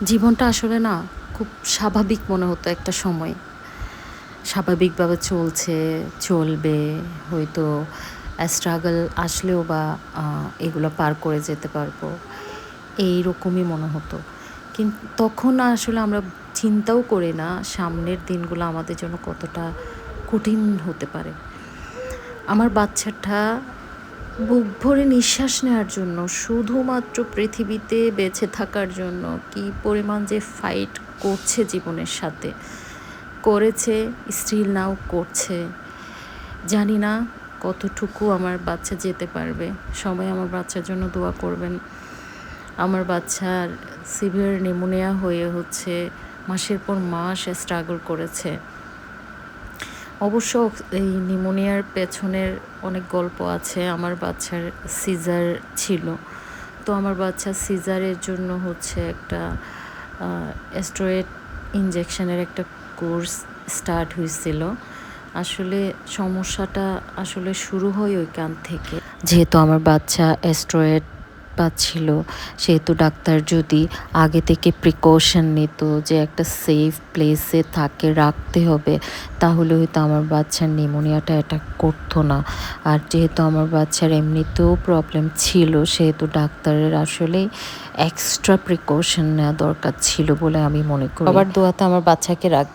জীবনটা আসলে না খুব স্বাভাবিক মনে হতো একটা সময়। স্বাভাবিকভাবে চলছে, চলবে। হয়তো স্ট্রাগল আসলেও বা এগুলো পার করে যেতে পারবো। এইরকমই মনে হতো। তখন আসলে আমরা চিন্তাও করি না সামনের দিনগুলো আমাদের জন্য কতটা কঠিন হতে পারে। আমার বাচ্চাটা বুক ভরে নিঃশ্বাস নেওয়ার জন্য, শুধুমাত্র পৃথিবীতে বেঁচে থাকার জন্য কি পরিমাণ যে ফাইট করছে জীবনের সাথে, করেছে, স্টিল নাও করছে। জানি না কতটুকু আমার বাচ্চা যেতে পারবে। সবাই আমার বাচ্চার জন্য দোয়া করবেন। আমার বাচ্চার সিভিয়ার নিউমোনিয়া হয়ে মাসের পর মাস স্ট্রাগল করেছে। অবশ্য এই নিউমোনিয়ার পেছনের অনেক গল্প আছে। আমার বাচ্চার সিজার ছিল। তো আমার বাচ্চা সিজারের জন্য একটা স্টেরয়েড ইনজেকশনের একটা কোর্স স্টার্ট হয়েছিল। আসলে সমস্যাটা শুরু হয় ওইখান থেকে। যেহেতু আমার বাচ্চা স্টেরয়েড পাচ্ছিল, সেহেতু ডাক্তার যদি আগে থেকে প্রিকশন নিত যে একটা সেফ প্লেসে তাকে রাখতে হবে, তাহলে হয়তো আমার বাচ্চার নিউমোনিয়াটা অ্যাটাক করতো না। আর যেহেতু আমার বাচ্চার এমনিতেও প্রবলেম ছিল, সেহেতু ডাক্তারের আসলেই এক্সট্রা প্রিকশন নেওয়া দরকার ছিল বলে আমি মনে করি। সবার দোয়াতে আমার বাচ্চাকে রাখ।